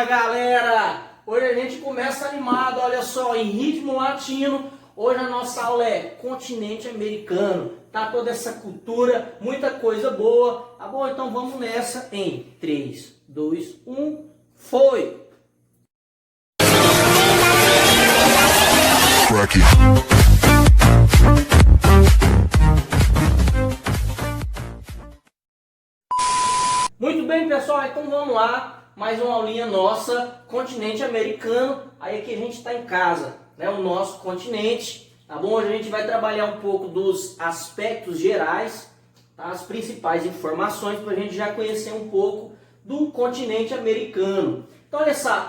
Fala galera! Hoje a gente começa animado, olha só, em ritmo latino. Hoje a nossa aula é continente americano. Tá toda essa cultura, muita coisa boa. Tá bom? Então vamos nessa em 3, 2, 1, foi! Muito bem, pessoal, então vamos lá. Mais uma aulinha nossa, continente americano. Aí aqui a gente está em casa, né? O nosso continente, tá bom? Hoje a gente vai trabalhar um pouco dos aspectos gerais, tá? As principais informações para a gente já conhecer um pouco do continente americano. Então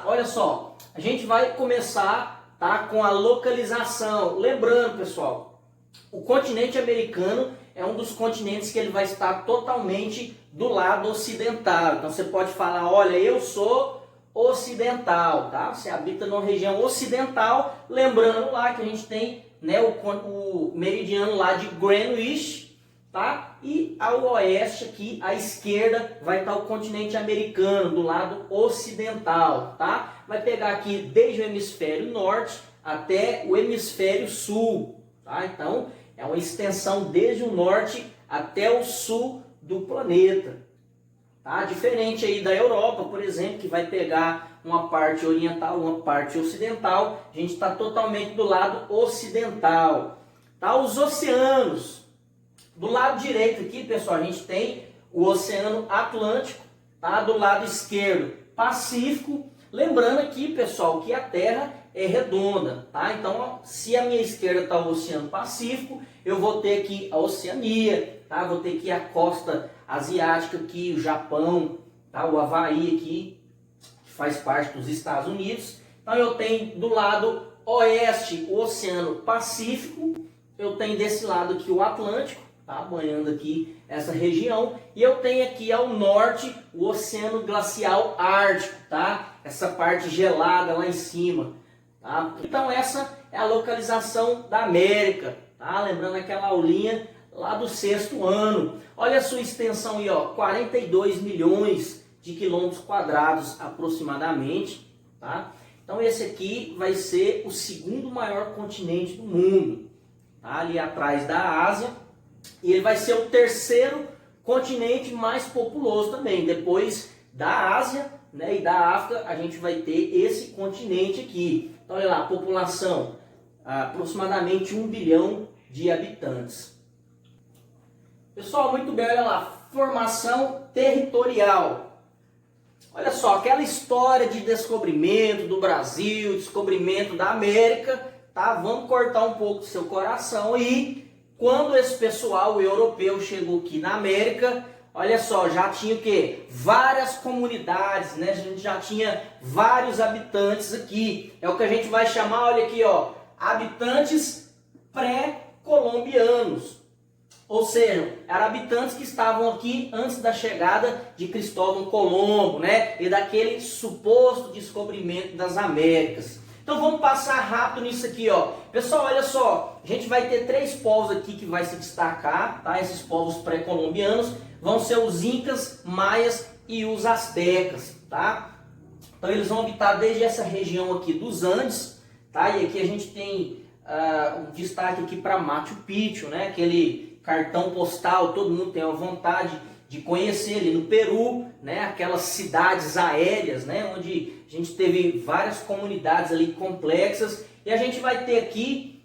olha só, a gente vai começar, tá, com a localização. Lembrando, pessoal, o continente americano é um dos continentes que ele vai estar totalmente do lado ocidental. Então você pode falar, olha, eu sou ocidental, tá? Você habita numa região ocidental, lembrando lá que a gente tem, né, o meridiano lá de Greenwich, tá? E ao oeste aqui, à esquerda, vai estar o continente americano, do lado ocidental, tá? Vai pegar aqui desde o hemisfério norte até o hemisfério sul, tá? Então, é uma extensão desde o norte até o sul do planeta. Tá? Diferente aí da Europa, por exemplo, que vai pegar uma parte oriental, uma parte ocidental. A gente está totalmente do lado ocidental. Tá? Os oceanos. Do lado direito aqui, pessoal, a gente tem o Oceano Atlântico. Tá? Do lado esquerdo, Pacífico. Lembrando aqui, pessoal, que a Terra é redonda, tá? Então, se a minha esquerda está o Oceano Pacífico, eu vou ter aqui a Oceania, tá? Vou ter aqui a costa asiática, aqui o Japão, tá? O Havaí aqui, que faz parte dos Estados Unidos. Então, eu tenho do lado oeste o Oceano Pacífico, eu tenho desse lado aqui o Atlântico, tá? Banhando aqui essa região, e eu tenho aqui ao norte o Oceano Glacial Ártico, tá? Essa parte gelada lá em cima. Tá? Então essa é a localização da América, tá? Lembrando aquela aulinha lá do 6º ano. Olha a sua extensão aí, ó, 42 milhões de quilômetros quadrados aproximadamente, tá? Então esse aqui vai ser o segundo maior continente do mundo, tá? Ali atrás da Ásia, e ele vai ser o terceiro continente mais populoso também, depois da Ásia, né, e da África. A gente vai ter esse continente aqui. Então, olha lá, a população, aproximadamente 1 bilhão de habitantes. Pessoal, muito bem, olha lá, formação territorial. Olha só, aquela história de descobrimento do Brasil, descobrimento da América, tá? Vamos cortar um pouco do seu coração aí. Quando esse pessoal europeu chegou aqui na América, olha só, já tinha o quê? Várias comunidades, né? A gente já tinha vários habitantes aqui. É o que a gente vai chamar, olha aqui, ó, habitantes pré-colombianos. Ou seja, eram habitantes que estavam aqui antes da chegada de Cristóvão Colombo, né? E daquele suposto descobrimento das Américas. Então vamos passar rápido nisso aqui, ó. Pessoal, olha só, a gente vai ter 3 povos aqui que vai se destacar, tá? Esses povos pré-colombianos vão ser os incas, maias e os astecas, tá? Então eles vão habitar desde essa região aqui dos Andes, tá? E aqui a gente tem um destaque aqui para Machu Picchu, né? Aquele cartão postal, todo mundo tem a vontade de conhecer ali no Peru, né? Aquelas cidades aéreas, né? Onde a gente teve várias comunidades ali complexas. E a gente vai ter aqui,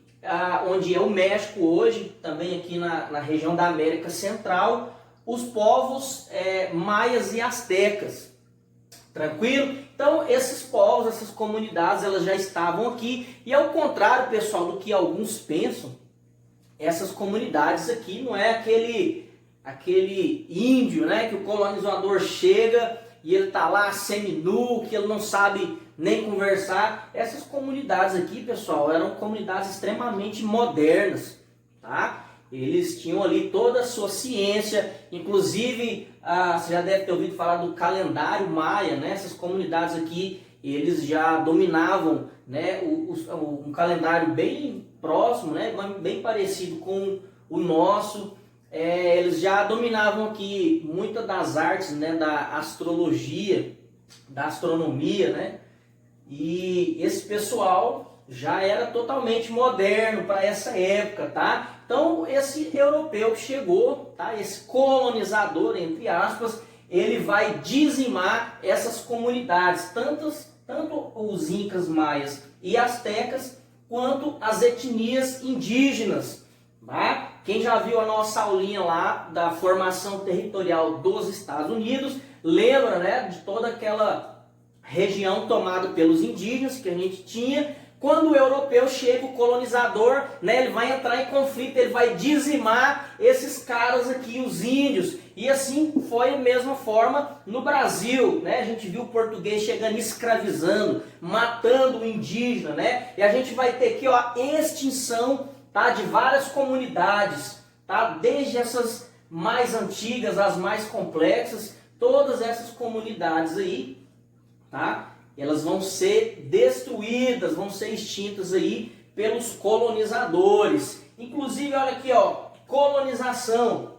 onde é o México hoje, também aqui na região da América Central, os povos maias e astecas. Tranquilo? Então esses povos, essas comunidades, elas já estavam aqui. E ao contrário, pessoal, do que alguns pensam, essas comunidades aqui não é aquele índio, né, que o colonizador chega e ele tá lá seminu, que ele não sabe nem conversar. Essas comunidades aqui, pessoal, eram comunidades extremamente modernas, tá? Eles tinham ali toda a sua ciência, inclusive você já deve ter ouvido falar do calendário maia, né? Essas comunidades aqui, eles já dominavam, né, um calendário bem próximo, né, bem parecido com o nosso. Eles já dominavam aqui muitas das artes, né, da astrologia, da astronomia, né? E esse pessoal já era totalmente moderno para essa época, tá? Então esse europeu que chegou, tá? Esse colonizador, entre aspas, ele vai dizimar essas comunidades, tanto os incas, maias e astecas, quanto as etnias indígenas, tá? Quem já viu a nossa aulinha lá da formação territorial dos Estados Unidos, lembra, né, de toda aquela região tomada pelos indígenas que a gente tinha. Quando o europeu chega, o colonizador, né, ele vai entrar em conflito, ele vai dizimar esses caras aqui, os índios. E assim foi a mesma forma no Brasil, né? A gente viu o português chegando escravizando, matando o indígena, né? E a gente vai ter aqui, ó, a extinção, tá, de várias comunidades, tá? Desde essas mais antigas, as mais complexas, todas essas comunidades aí, tá? Elas vão ser destruídas, vão ser extintas aí pelos colonizadores. Inclusive, olha aqui, ó, colonização.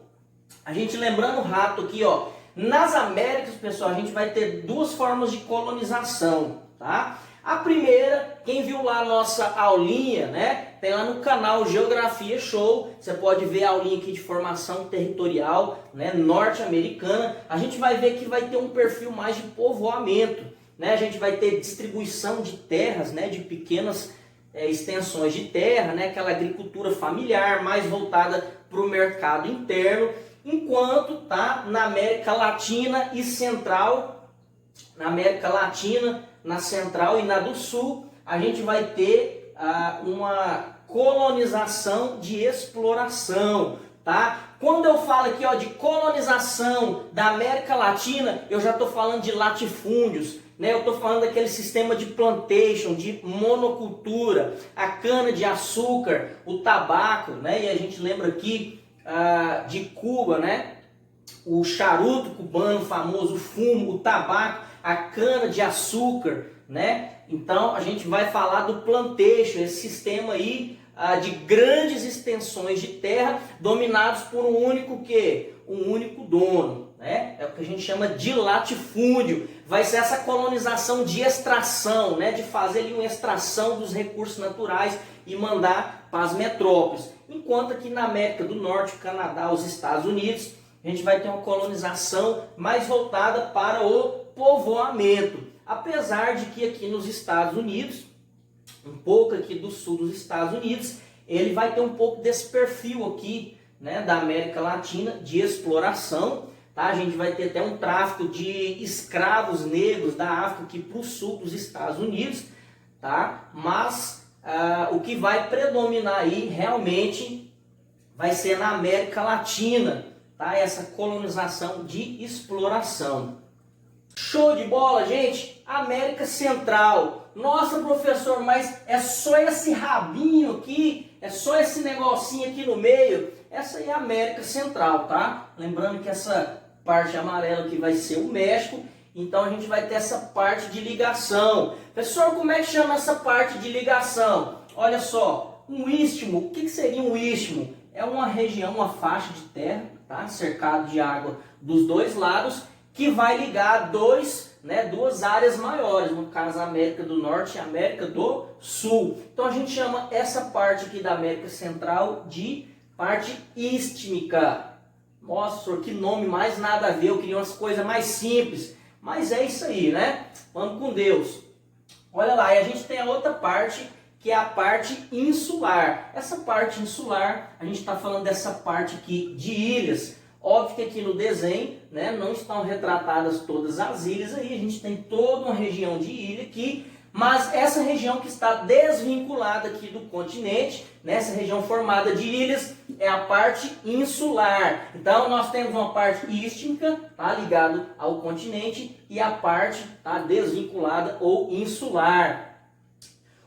A gente lembrando o rato aqui, ó, nas Américas, pessoal, a gente vai ter duas formas de colonização, tá? A primeira, quem viu lá a nossa aulinha, né? Tem lá no canal Geografia Show, você pode ver a aulinha aqui de formação territorial, né, norte-americana. A gente vai ver que vai ter um perfil mais de povoamento, né? A gente vai ter distribuição de terras, né, de pequenas extensões de terra, né? Aquela agricultura familiar mais voltada para o mercado interno, enquanto tá na América Latina e Central, na América Latina, na Central e na do Sul, a gente vai ter uma colonização de exploração, tá? Quando eu falo aqui, ó, de colonização da América Latina, eu já estou falando de latifúndios, né? Eu estou falando daquele sistema de plantation, de monocultura, a cana de açúcar, o tabaco, né? E a gente lembra aqui de Cuba, né? O charuto cubano famoso, o fumo, o tabaco, a cana de açúcar, né? Então a gente vai falar do plantation, esse sistema aí de grandes extensões de terra dominados por um único dono, né? É o que a gente chama de latifúndio. Vai ser essa colonização de extração, né? De fazer ali uma extração dos recursos naturais e mandar para as metrópoles. Enquanto aqui na América do Norte, Canadá, os Estados Unidos, a gente vai ter uma colonização mais voltada para o povoamento. Apesar de que aqui nos Estados Unidos, um pouco aqui do sul dos Estados Unidos, ele vai ter um pouco desse perfil aqui, né, da América Latina de exploração, tá? A gente vai ter até um tráfico de escravos negros da África aqui para o sul dos Estados Unidos, tá? Mas o que vai predominar aí realmente vai ser na América Latina, tá? Essa colonização de exploração. Show de bola, gente! América Central. Nossa, professor, mas é só esse rabinho aqui? É só esse negocinho aqui no meio? Essa aí é a América Central, tá? Lembrando que essa parte amarela aqui vai ser o México. Então a gente vai ter essa parte de ligação. Professor, como é que chama essa parte de ligação? Olha só, um istmo. O que seria um istmo? É uma região, uma faixa de terra, tá? Cercado de água dos dois lados, que vai ligar duas áreas maiores, no caso a América do Norte e a América do Sul. Então a gente chama essa parte aqui da América Central de parte istmica. Nossa, que nome mais nada a ver, eu queria umas coisas mais simples, mas é isso aí, né? Vamos com Deus. Olha lá, e a gente tem a outra parte, que é a parte insular. Essa parte insular, a gente está falando dessa parte aqui de ilhas. Óbvio que aqui no desenho, né, não estão retratadas todas as ilhas aí, a gente tem toda uma região de ilha aqui, mas essa região que está desvinculada aqui do continente, né, essa região formada de ilhas, é a parte insular. Então nós temos uma parte istmica, tá, ligado ao continente, e a parte tá, desvinculada ou insular.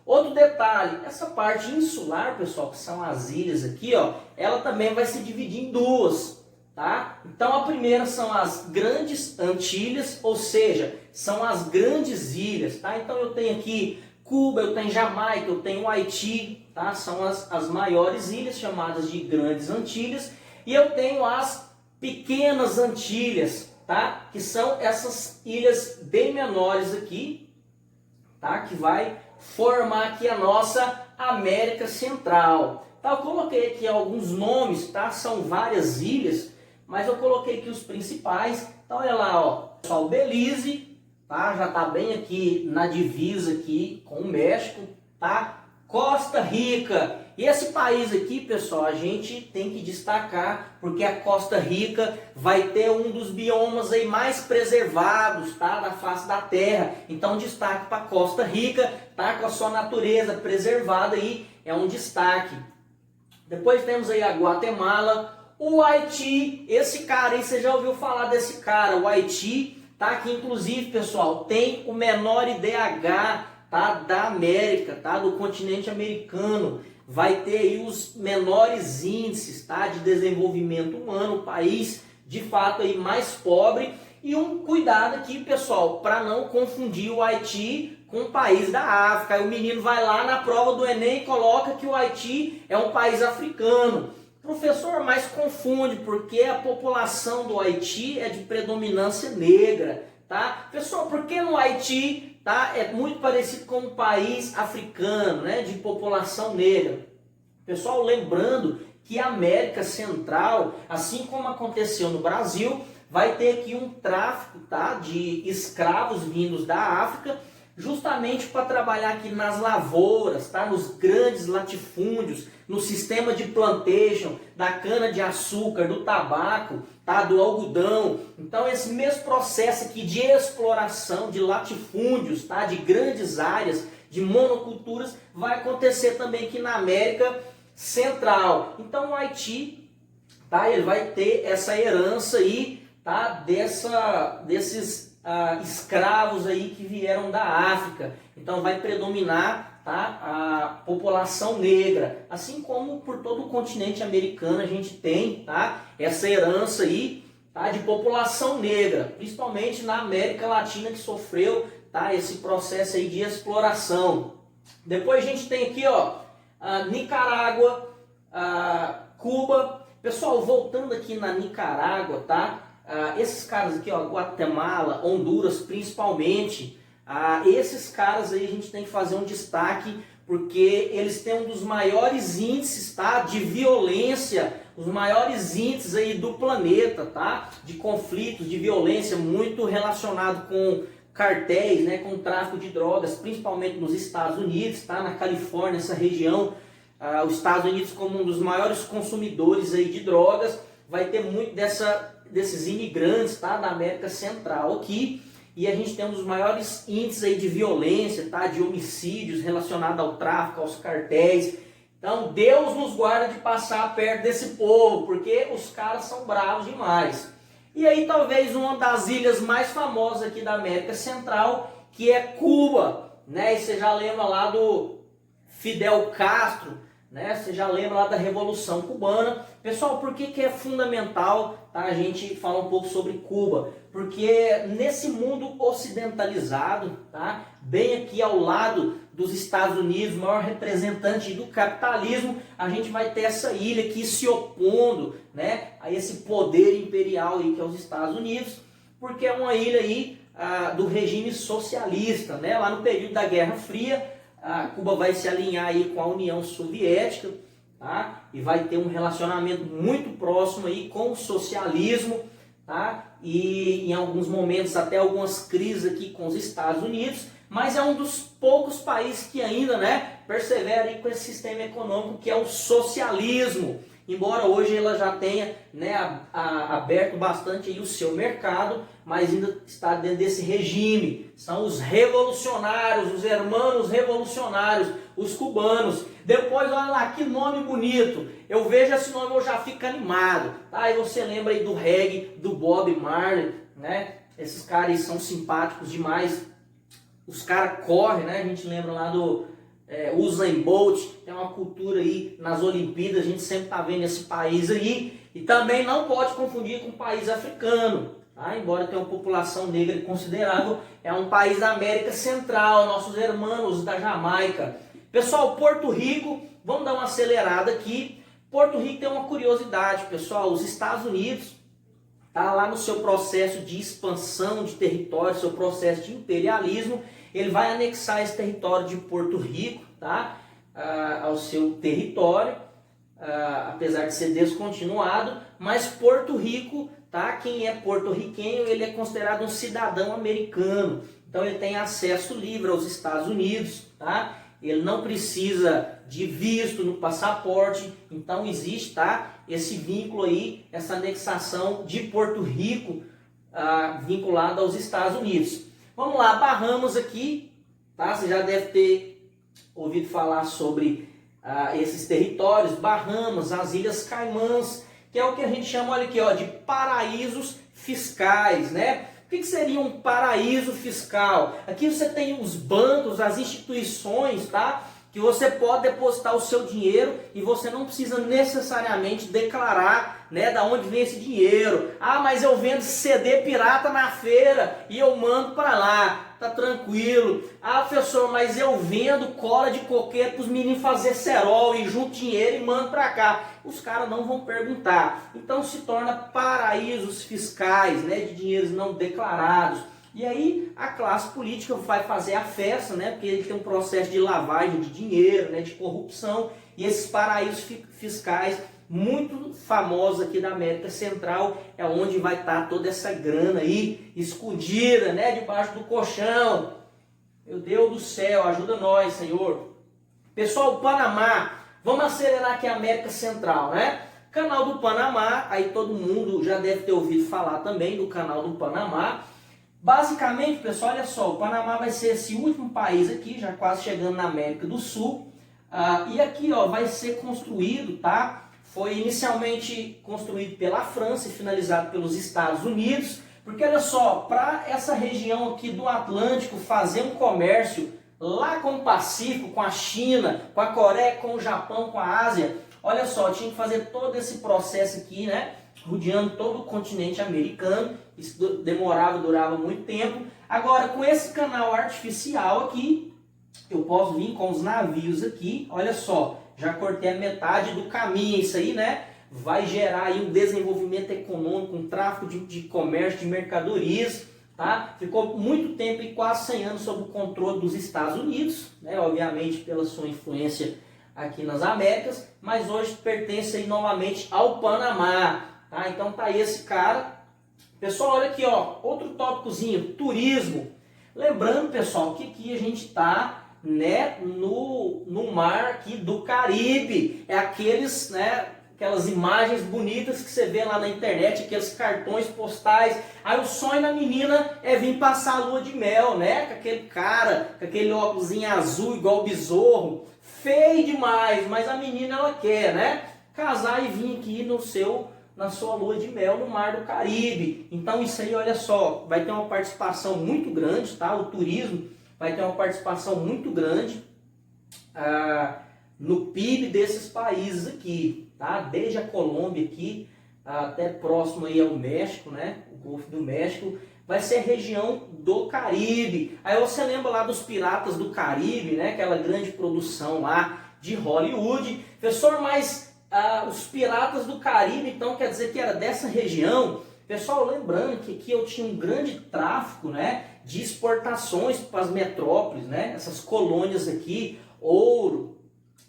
Outro detalhe, essa parte insular, pessoal, que são as ilhas aqui, ó, ela também vai se dividir em duas. Tá? Então a primeira são as grandes Antilhas, ou seja, são as grandes ilhas, tá? Então eu tenho aqui Cuba, eu tenho Jamaica, eu tenho Haiti, tá? São as maiores ilhas chamadas de grandes Antilhas, e eu tenho as pequenas Antilhas, tá? tá? Que são essas ilhas bem menores aqui, tá? Que vai formar aqui a nossa América Central. Tá? Eu coloquei aqui alguns nomes, tá? São várias ilhas, mas eu coloquei aqui os principais. Então olha lá, ó, pessoal, Belize, tá? Já tá bem aqui na divisa aqui com o México, tá? Costa Rica. E esse país aqui, pessoal, a gente tem que destacar, porque a Costa Rica vai ter um dos biomas aí mais preservados, tá, da face da Terra. Então, destaque para Costa Rica, tá, com a sua natureza preservada aí, é um destaque. Depois temos aí a Guatemala, o Haiti. Esse cara aí, você já ouviu falar desse cara, o Haiti, tá, que inclusive, pessoal, tem o menor IDH, tá, da América, tá, do continente americano. Vai ter aí os menores índices, tá, de desenvolvimento humano, o país de fato aí mais pobre. E um cuidado aqui, pessoal, para não confundir o Haiti com o país da África. Aí o menino vai lá na prova do Enem e coloca que o Haiti é um país africano. Professor, mas confunde, porque a população do Haiti é de predominância negra, tá? Pessoal, por que no Haiti, tá, é muito parecido com um país africano, né, de população negra? Pessoal, lembrando que a América Central, assim como aconteceu no Brasil, vai ter aqui um tráfico, tá, de escravos vindos da África, justamente para trabalhar aqui nas lavouras, tá, nos grandes latifúndios, no sistema de plantation, da cana-de-açúcar, do tabaco, tá, do algodão. Então esse mesmo processo aqui de exploração de latifúndios, tá, de grandes áreas, de monoculturas, vai acontecer também aqui na América Central. Então o Haiti, tá, ele vai ter essa herança aí, tá, desses escravos aí que vieram da África. Então vai predominar, tá, a população negra, assim como por todo o continente americano a gente tem, tá, essa herança aí, tá, de população negra, principalmente na América Latina, que sofreu, tá, esse processo aí de exploração. Depois a gente tem aqui, ó, Nicarágua, Cuba. Pessoal, voltando aqui na Nicarágua, tá? Esses caras aqui, ó, Guatemala, Honduras principalmente, esses caras aí a gente tem que fazer um destaque, porque eles têm um dos maiores índices, tá, de violência, os maiores índices aí do planeta, tá, de conflitos, de violência, muito relacionado com cartéis, né, com tráfico de drogas, principalmente nos Estados Unidos, tá, na Califórnia, essa região, os Estados Unidos como um dos maiores consumidores aí de drogas, vai ter muito desses imigrantes, tá, da América Central aqui, e a gente tem um dos maiores índices aí de violência, tá, de homicídios relacionados ao tráfico, aos cartéis. Então Deus nos guarda de passar perto desse povo, porque os caras são bravos demais. E aí talvez uma das ilhas mais famosas aqui da América Central, que é Cuba, né? E você já lembra lá do Fidel Castro, né? Você já lembra lá da Revolução Cubana. Pessoal, por que é fundamental, tá, a gente falar um pouco sobre Cuba? Porque nesse mundo ocidentalizado, tá, bem aqui ao lado dos Estados Unidos, maior representante do capitalismo, a gente vai ter essa ilha aqui se opondo, né, a esse poder imperial aí que é os Estados Unidos, porque é uma ilha aí do regime socialista, né? Lá no período da Guerra Fria, Cuba vai se alinhar aí com a União Soviética, tá? E vai ter um relacionamento muito próximo aí com o socialismo, tá? E em alguns momentos até algumas crises aqui com os Estados Unidos, mas é um dos poucos países que ainda, né, persevera aí com esse sistema econômico que é o socialismo. Embora hoje ela já tenha, né, aberto bastante aí o seu mercado, mas ainda está dentro desse regime. São os revolucionários, os hermanos revolucionários, os cubanos. Depois, olha lá, que nome bonito. Eu vejo esse nome, eu já fico animado. Tá? E você lembra aí do reggae, do Bob Marley, né? Esses caras são simpáticos demais. Os caras correm, né? A gente lembra lá do Usain Bolt, tem uma cultura aí nas Olimpíadas, a gente sempre está vendo esse país aí. E também não pode confundir com um país africano, tá? Embora tenha uma população negra considerável, é um país da América Central, nossos irmãos da Jamaica. Pessoal, Porto Rico, vamos dar uma acelerada aqui. Porto Rico tem uma curiosidade, pessoal, os Estados Unidos, tá lá no seu processo de expansão de território, seu processo de imperialismo, ele vai anexar esse território de Porto Rico, tá? Ao seu território, apesar de ser descontinuado, mas Porto Rico, tá? Quem é porto-riquenho, ele é considerado um cidadão americano, então ele tem acesso livre aos Estados Unidos, tá? Ele não precisa de visto no passaporte, então existe, tá, esse vínculo aí, essa anexação de Porto Rico vinculada aos Estados Unidos. Vamos lá, Bahamas aqui, tá? Você já deve ter ouvido falar sobre esses territórios, Bahamas, as Ilhas Caimãs, que é o que a gente chama, olha aqui, ó, de paraísos fiscais, né? O que seria um paraíso fiscal? Aqui você tem os bancos, as instituições, tá? Que você pode depositar o seu dinheiro e você não precisa necessariamente declarar, né, da onde vem esse dinheiro. Ah, mas eu vendo CD pirata na feira e eu mando para lá, tá tranquilo. Ah, professor, mas eu vendo cola de coqueiro para os meninos fazer cerol e junto dinheiro e mando para cá. Os caras não vão perguntar. Então se torna paraísos fiscais, né, de dinheiros não declarados. E aí a classe política vai fazer a festa, né? Porque ele tem um processo de lavagem de dinheiro, né? De corrupção. E esses paraísos fiscais muito famosos aqui da América Central é onde vai estar toda essa grana aí escondida, né? Debaixo do colchão. Meu Deus do céu, ajuda nós, Senhor. Pessoal, o Panamá, vamos acelerar aqui a América Central, né? Canal do Panamá, aí todo mundo já deve ter ouvido falar também do Canal do Panamá. Basicamente, pessoal, olha só, o Panamá vai ser esse último país aqui, já quase chegando na América do Sul. E aqui, ó, vai ser construído, tá? Foi inicialmente construído pela França e finalizado pelos Estados Unidos. Porque, olha só, para essa região aqui do Atlântico fazer um comércio lá com o Pacífico, com a China, com a Coreia, com o Japão, com a Ásia, olha só, tinha que fazer todo esse processo aqui, né? Rodeando todo o continente americano. Isso durava muito tempo. Agora, com esse canal artificial aqui, eu posso vir com os navios aqui. Olha só, já cortei a metade do caminho. Isso aí, né? Vai gerar aí um desenvolvimento econômico, um tráfego de comércio, de mercadorias. Tá? Ficou muito tempo, e quase 100 anos, sob o controle dos Estados Unidos, né? Obviamente pela sua influência aqui nas Américas, mas hoje pertence aí novamente ao Panamá. Tá? Então tá aí esse cara. Pessoal, olha aqui, ó, outro tópicozinho, turismo. Lembrando, pessoal, que aqui a gente está, né, no mar aqui do Caribe. É aqueles, né, aquelas imagens bonitas que você vê lá na internet, aqueles cartões postais. Aí o sonho da menina é vir passar a lua de mel, né, com aquele cara, com aquele óculosinho azul igual o besouro. Feio demais, mas a menina ela quer, né, casar e vir aqui na sua lua de mel no mar do Caribe. Então isso aí, olha só, vai ter uma participação muito grande, tá? O turismo vai ter uma participação muito grande no PIB desses países aqui, tá? Desde a Colômbia aqui até próximo aí ao México, né? O Golfo do México, vai ser a região do Caribe. Aí você lembra lá dos Piratas do Caribe, né? Aquela grande produção lá de Hollywood. Professor, mas os Piratas do Caribe, então quer dizer que era dessa região. Pessoal, lembrando que aqui eu tinha um grande tráfico, né, de exportações para as metrópoles, né, essas colônias aqui, ouro,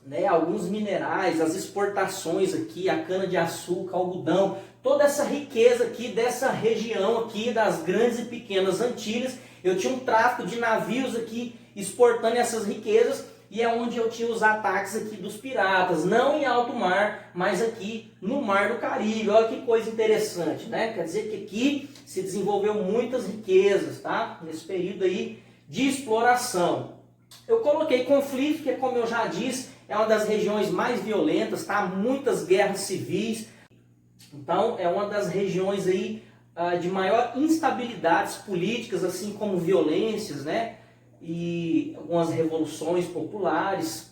né, alguns minerais, as exportações aqui, a cana-de-açúcar, algodão, toda essa riqueza aqui dessa região aqui das grandes e pequenas Antilhas. Eu tinha um tráfico de navios aqui exportando essas riquezas. E é onde eu tinha os ataques aqui dos piratas, não em alto mar, mas aqui no mar do Caribe. Olha que coisa interessante, né? Quer dizer que aqui se desenvolveu muitas riquezas, tá? Nesse período aí de exploração. Eu coloquei conflito, que como eu já disse, é uma das regiões mais violentas, tá? Muitas guerras civis. Então é uma das regiões aí de maior instabilidades políticas, assim como violências, né? E algumas revoluções populares,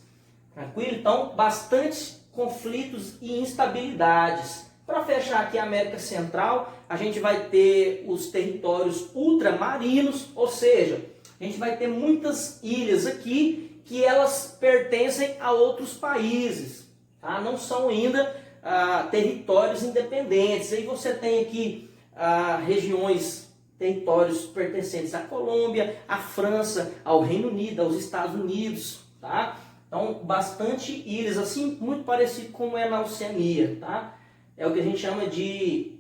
tranquilo? Então, bastante conflitos e instabilidades. Para fechar aqui a América Central, a gente vai ter os territórios ultramarinos, ou seja, a gente vai ter muitas ilhas aqui que elas pertencem a outros países, tá? Não são ainda territórios independentes. Aí você tem aqui regiões, territórios pertencentes à Colômbia, à França, ao Reino Unido, aos Estados Unidos, tá? Então, bastante ilhas, assim, muito parecido como é na Oceania, tá? É o que a gente chama de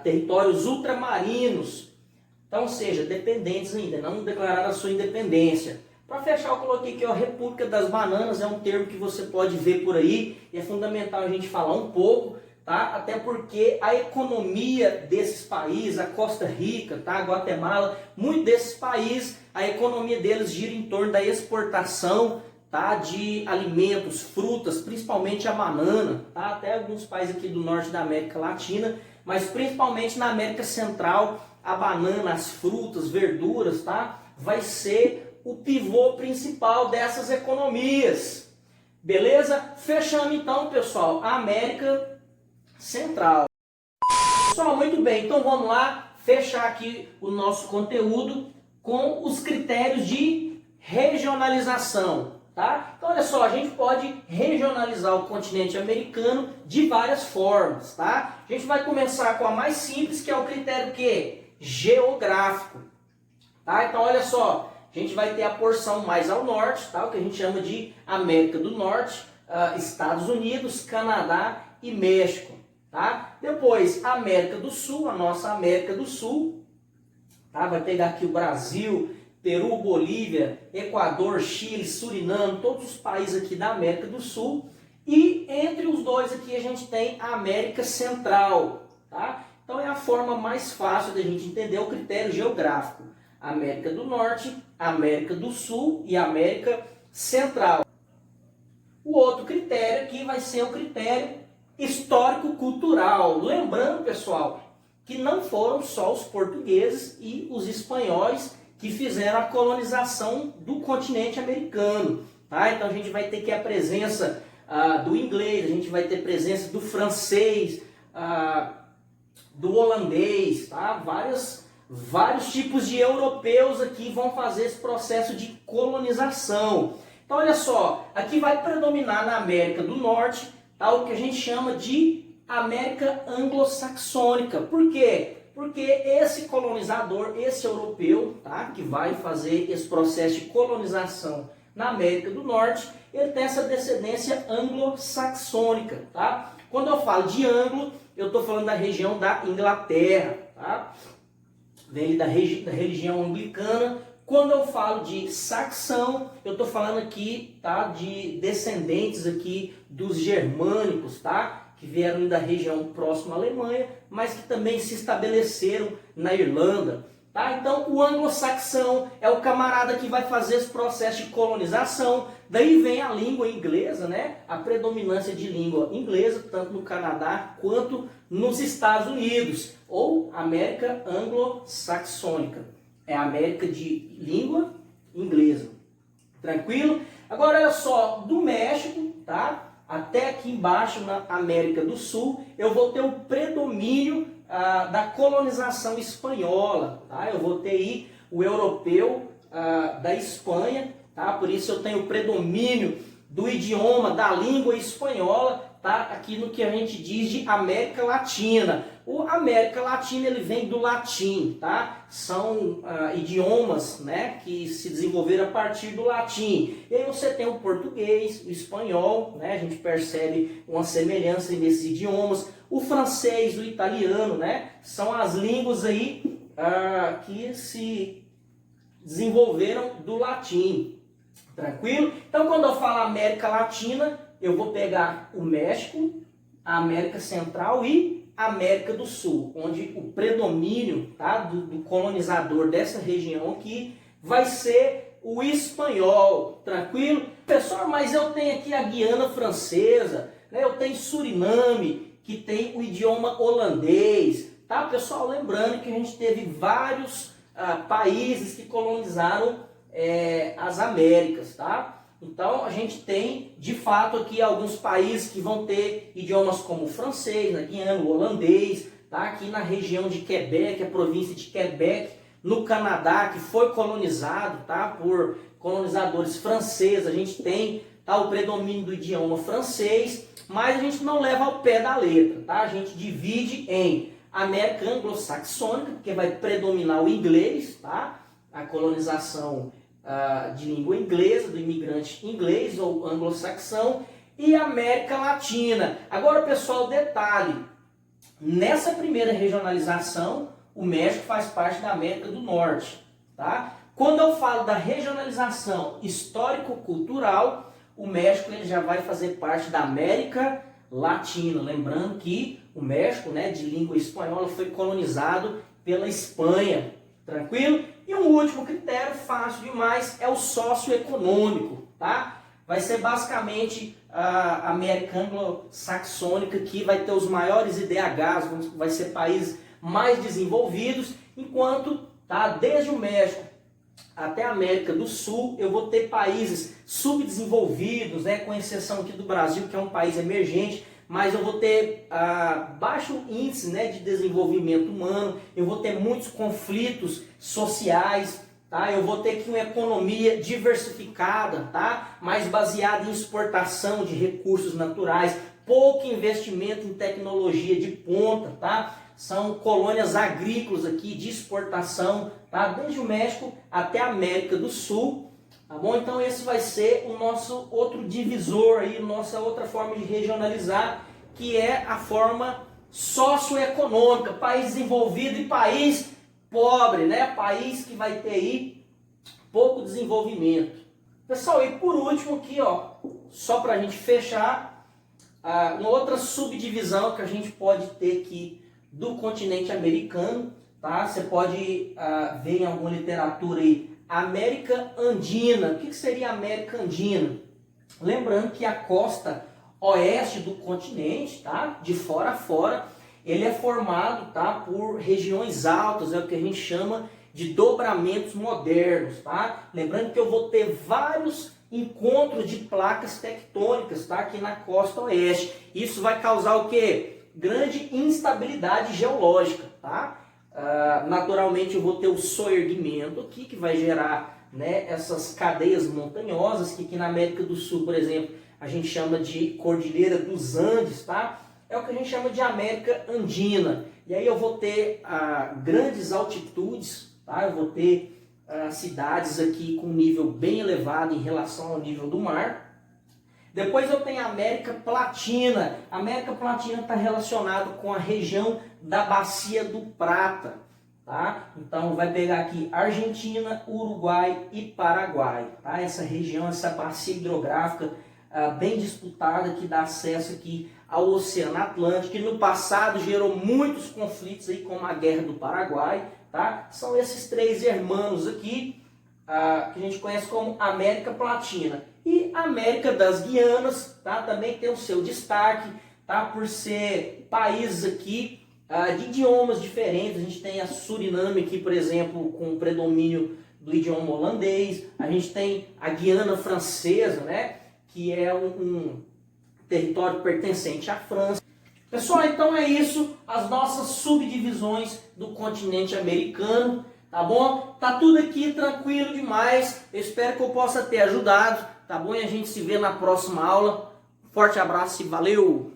territórios ultramarinos, então, ou seja, dependentes ainda, não declararam a sua independência. Para fechar, eu coloquei aqui, ó, República das Bananas, é um termo que você pode ver por aí, e é fundamental a gente falar um pouco, tá? Até porque a economia desses países, a Costa Rica, tá? Guatemala, muitos desses países, a economia deles gira em torno da exportação, tá? De alimentos, frutas, principalmente a banana, tá? Até alguns países aqui do norte da América Latina, mas principalmente na América Central, a banana, as frutas, verduras, tá? Vai ser o pivô principal dessas economias. Beleza? Fechando então, pessoal, a América Central. Pessoal, muito bem, então vamos lá fechar aqui o nosso conteúdo com os critérios de regionalização, tá? Então olha só, a gente pode regionalizar o continente americano de várias formas, tá? A gente vai começar com a mais simples, que é o critério que? Geográfico, tá? Então olha só, a gente vai ter a porção mais ao norte, tá? O que a gente chama de América do Norte, Estados Unidos, Canadá e México, tá? Depois, América do Sul, a nossa América do Sul, tá? Vai pegar aqui o Brasil, Peru, Bolívia, Equador, Chile, Suriname, todos os países aqui da América do Sul. E entre os dois aqui a gente tem a América Central, tá? Então é a forma mais fácil da gente entender o critério geográfico. América do Norte, América do Sul e América Central. O outro critério aqui vai ser o critério histórico-cultural. Lembrando, pessoal, que não foram só os portugueses e os espanhóis que fizeram a colonização do continente americano, tá? Então a gente vai ter que a presença do inglês, a gente vai ter presença do francês, do holandês, tá? Vários tipos de europeus aqui vão fazer esse processo de colonização. Então olha só, aqui vai predominar na América do Norte, tá, o que a gente chama de América anglo-saxônica. Por quê? Porque esse colonizador, esse europeu, tá, que vai fazer esse processo de colonização na América do Norte, ele tem essa descendência anglo-saxônica, tá? Quando eu falo de anglo, eu estou falando da região da Inglaterra, tá? Vem da religião anglicana. Quando eu falo de saxão, eu estou falando aqui, tá, de descendentes aqui dos germânicos, tá, que vieram da região próxima à Alemanha, mas que também se estabeleceram na Irlanda. Tá? Então, o anglo-saxão é o camarada que vai fazer esse processo de colonização. Daí vem a língua inglesa, né? A predominância de língua inglesa, tanto no Canadá quanto nos Estados Unidos, ou América anglo-saxônica. É a América de língua inglesa. Tranquilo? Agora, olha só, do México, tá, até aqui embaixo na América do Sul, eu vou ter o predomínio da colonização espanhola, tá? Eu vou ter aí o europeu da Espanha, tá? Por isso eu tenho o predomínio do idioma, da língua espanhola, tá? Aqui no que a gente diz de América Latina. O América Latina, ele vem do latim, tá? São idiomas, né, que se desenvolveram a partir do latim. E aí você tem o português, o espanhol, né? A gente percebe uma semelhança nesses idiomas. O francês, o italiano, né? São as línguas aí que se desenvolveram do latim. Tranquilo? Então, quando eu falo América Latina, eu vou pegar o México, a América Central e a América do Sul, onde o predomínio, tá, do colonizador dessa região aqui vai ser o espanhol. Tranquilo? Pessoal, mas eu tenho aqui a Guiana Francesa, né? Eu tenho Suriname, que tem o idioma holandês, tá, pessoal? Lembrando que a gente teve vários países que colonizaram as Américas, tá? Então a gente tem, de fato, aqui alguns países que vão ter idiomas como o francês, na Guiana, o holandês, tá? Aqui na região de Quebec, a província de Quebec, no Canadá, que foi colonizado, tá, por colonizadores franceses, a gente tem, tá, o predomínio do idioma francês, mas a gente não leva ao pé da letra, tá? A gente divide em América anglo-saxônica, porque vai predominar o inglês, tá? A colonização de língua inglesa, do imigrante inglês ou anglo-saxão, e América Latina. Agora, pessoal, detalhe, nessa primeira regionalização, o México faz parte da América do Norte, tá? Quando eu falo da regionalização histórico-cultural, o México ele já vai fazer parte da América Latina. Lembrando que o México, né, de língua espanhola, foi colonizado pela Espanha. Tranquilo? E um último critério, fácil demais, é o socioeconômico, tá? Vai ser basicamente a América anglo-saxônica que vai ter os maiores IDHs, vai ser países mais desenvolvidos, enquanto, tá, desde o México até a América do Sul, eu vou ter países subdesenvolvidos, né, com exceção aqui do Brasil, que é um país emergente, mas eu vou ter baixo índice, né, de desenvolvimento humano, eu vou ter muitos conflitos sociais, tá? Eu vou ter aqui uma economia diversificada, tá? Mais baseada em exportação de recursos naturais, pouco investimento em tecnologia de ponta, tá? São colônias agrícolas aqui de exportação, tá? Desde o México até a América do Sul, tá bom? Então esse vai ser o nosso outro divisor aí, nossa outra forma de regionalizar, que é a forma socioeconômica, país desenvolvido e país pobre, né? País que vai ter aí pouco desenvolvimento. Pessoal, e por último aqui, ó, só para a gente fechar, uma outra subdivisão que a gente pode ter aqui do continente americano, tá? Você pode ver em alguma literatura aí, América Andina. O que seria a América Andina? Lembrando que a costa oeste do continente, tá? De fora a fora, ele é formado, tá, por regiões altas, é o que a gente chama de dobramentos modernos, tá? Lembrando que eu vou ter vários encontros de placas tectônicas, tá, aqui na costa oeste. Isso vai causar o quê? Grande instabilidade geológica, tá? Naturalmente eu vou ter o soerguimento aqui, que vai gerar, né, essas cadeias montanhosas, que aqui na América do Sul, por exemplo, a gente chama de Cordilheira dos Andes, tá? É o que a gente chama de América Andina. E aí eu vou ter grandes altitudes, tá? Eu vou ter cidades aqui com nível bem elevado em relação ao nível do mar. Depois eu tenho a América Platina. A América Platina está relacionada com a região da Bacia do Prata, tá? Então vai pegar aqui Argentina, Uruguai e Paraguai, tá? Essa região, essa bacia hidrográfica bem disputada, que dá acesso aqui ao Oceano Atlântico, que no passado gerou muitos conflitos aí, como a Guerra do Paraguai, tá? São esses três irmãos aqui, que a gente conhece como América Platina. E a América das Guianas, tá? Também tem o seu destaque, tá? Por ser países aqui de idiomas diferentes. A gente tem a Suriname aqui, por exemplo, com o predomínio do idioma holandês. A gente tem a Guiana Francesa, né? Que é um território pertencente à França. Pessoal, então é isso, as nossas subdivisões do continente americano, tá bom? Tá tudo aqui tranquilo demais, eu espero que eu possa ter ajudado, tá bom? E a gente se vê na próxima aula. Forte abraço e valeu!